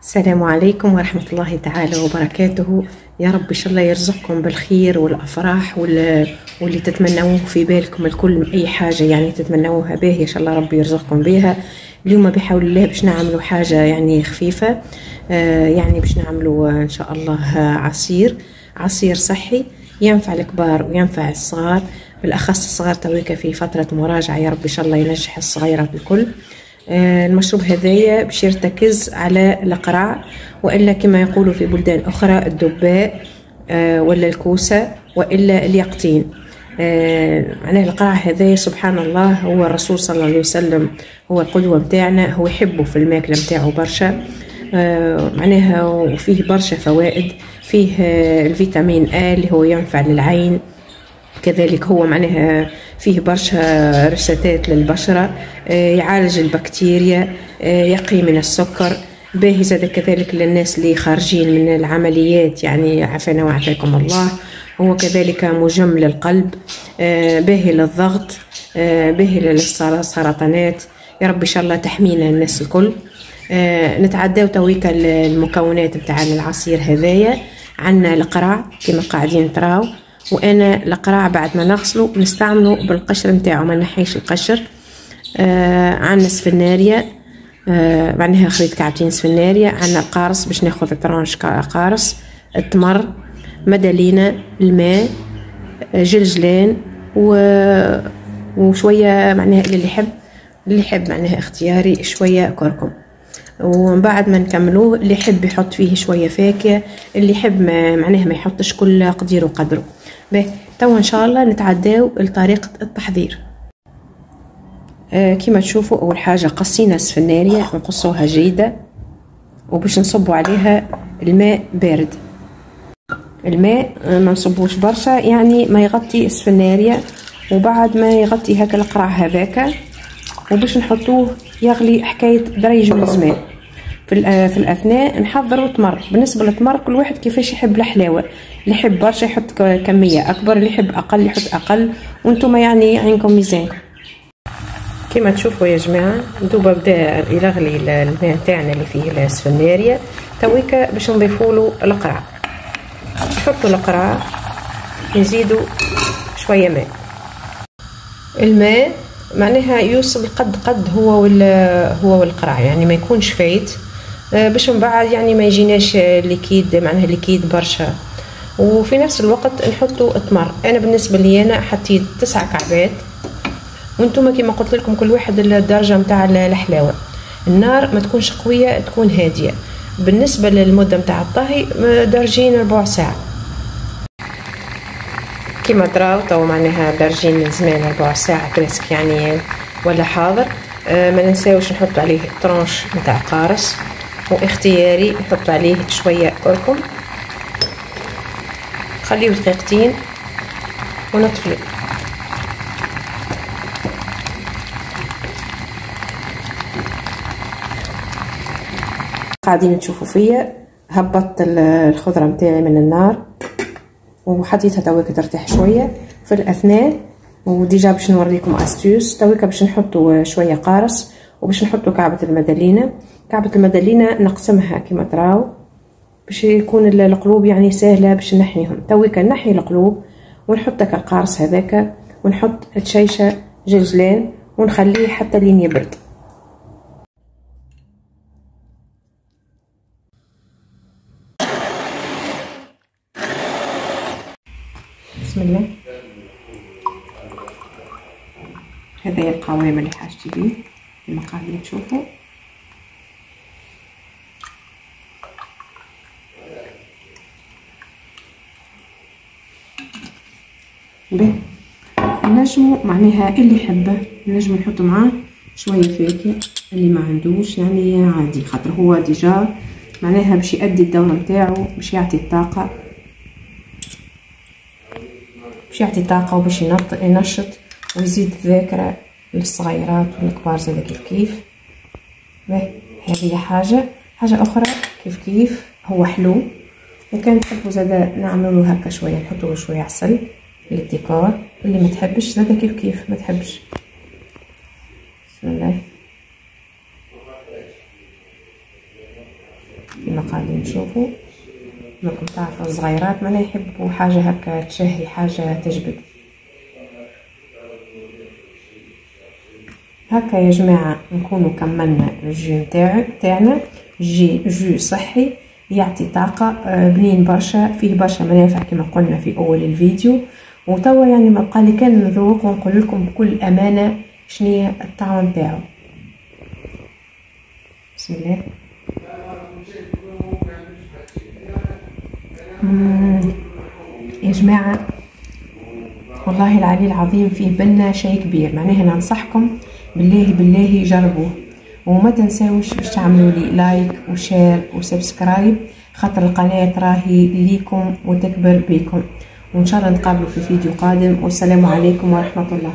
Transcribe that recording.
السلام عليكم ورحمة الله تعالى وبركاته. يا رب إن شاء الله يرزقكم بالخير والأفراح واللي تتمنوه في بالكم الكل، أي حاجة يعني تتمنوها به إن شاء الله ربي يرزقكم بها. اليوم بحول الله باش نعملوا حاجة يعني خفيفة، يعني باش نعملوا إن شاء الله عصير صحي ينفع الكبار وينفع الصغار، بالأخص الصغار تويك في فترة مراجعة. يا رب إن شاء الله ينجح الصغيرات الكل. المشروب هذايا باش يرتكز على القرع، والا كما يقولوا في بلدان اخرى الدباء، ولا الكوسه، والا اليقطين. معناه القرع هذايا سبحان الله هو الرسول صلى الله عليه وسلم هو القدوه متاعنا، هو يحبه في الماكله متاعه برشا. معناها وفيه برشا فوائد، فيه الفيتامين A اللي هو ينفع للعين، كذلك هو معناها فيه برشا رشتات للبشرة، يعالج البكتيريا، يقي من السكر، باهي زاد كذلك للناس اللي خارجين من العمليات، يعني عافانا وعافاكم الله. هو كذلك مجم للقلب، باهي للضغط، باهي للسرطانات. يا رب إن شاء الله تحمينا الناس الكل. نتعداو تويكا المكونات متاع العصير هذايا. عنا القرع كما قاعدين تراو، وانا القرع بعد ما نغسله نستعمله بالقشر نتاعو، ما نحيش القشر. عندنا سفناريا، معناها خليط كعبتين سفناريا. عندنا القارص باش ناخذ طرونش قارص، التمر، مدلينه، الماء، جلجلان، وشويه معناها اللي يحب معناها اختياري شويه كركم. ومن بعد ما نكملوه اللي يحب يحط فيه شويه فاكهه، اللي يحب معناها ما يحطش كل قدير وقدره. توا ان شاء الله نتعداو لطريقه التحضير. كما تشوفوا اول حاجه قصينا السفناريه نقصوها جيده، وباش نصبوا عليها الماء بارد. الماء ما نصبوش برشا، يعني ما يغطي السفناريه، وبعد ما يغطي هكا القرع هذاك، وباش نحطوه يغلي حكايه دريج من زمان. في الاثناء نحضروا تمر. بالنسبه للتمر كل واحد كيفاش يحب الحلاوه، اللي يحب برشا يحط كميه اكبر، اللي يحب اقل يحط اقل، وانتم يعني عندكم ميزانكم. كما تشوفوا يا جماعه دوبا بدا يغلي الماء تاعنا اللي فيه السفناريه، تويكا باش نضيفوا له القرع. نحطوا القرع، نزيدوا شويه ماء. الماء معناها يوصل قد هو والقرع، يعني ما يكونش فايت، باش من بعد يعني ما يجيناش ليكيد، معناها ليكيد برشا. وفي نفس الوقت نحطوا التمر. انا بالنسبه لي انا حطيت 9 كعبات، وانتم كما قلت لكم كل واحد الدرجه نتاع الحلاوه. النار ما تكونش قويه، تكون هاديه. بالنسبه للمده نتاع الطهي درجين ربع ساعه. كما تراو تو معناها درجين من زمان ربع ساعه برسك يعني ولا حاضر. ما ننساوش نحط عليه طرونش نتاع قارص، واختياري نحط عليه شويه كركم. خليه دقيقتين ونطفي. قاعدين تشوفوا فيا هبطت الخضره نتاعي من النار وحطيتها تويكا ترتاح شويه. في الاثناء وديجا باش نوريكم استيوس، تويكا باش نحطوا شويه قارص، وباش نحطوا كعبه المدلينه. كعبه المدلينه نقسمها كما تراو باش يكون القلوب يعني سهله باش نحيهم. تويكا نحي القلوب ونحط القارص هذاك، ونحط تشيشه جلجلان، ونخليه حتى لين يبرد. بسم الله. هذا هي القوام اللي حاجتي بيه كما قاعدين تشوفوا. نجمو معناها اللي يحبه نجمو نحط معاه شويه فاكهه، اللي ما عندوش يعني عادي، خاطر هو ديجا معناها باش يؤدي الدور نتاعو، باش يعطي الطاقه، وباش ينشط ويزيد الذاكره للصغيرات والكبار زاد كيف. هذه حاجه اخرى كيف هو حلو. وكان تحبوا زاد نعملوا هكا شويه، نحطوا شويه عسل للديكور. اللي ما تحبش زاد كيف ما تحبش. بسم الله. كما قاعدين نشوفوا. راكم تعرفوا الصغيرات ما يحبوا حاجه هكا تشهي، حاجه تجبد. هكا يا جماعه نكونوا كملنا الجو تاعنا. جو صحي يعطي طاقه، بنين برشا، فيه برشا منافع كما قلنا في اول الفيديو. وتوا يعني ما بقى لي كان نذوق ونقول لكم بكل امانه شنية الطعم نتاعو. بسم الله. يا جماعه والله العلي العظيم فيه بنا شيء كبير، معناها ننصحكم بالله جربوه. وما تنساوش باش تعملوا لي لايك وشير وسبسكرايب، خاطر القناه راهي ليكم وتكبر بيكم. وان شاء الله نتقابلوا في فيديو قادم، والسلام عليكم ورحمه الله.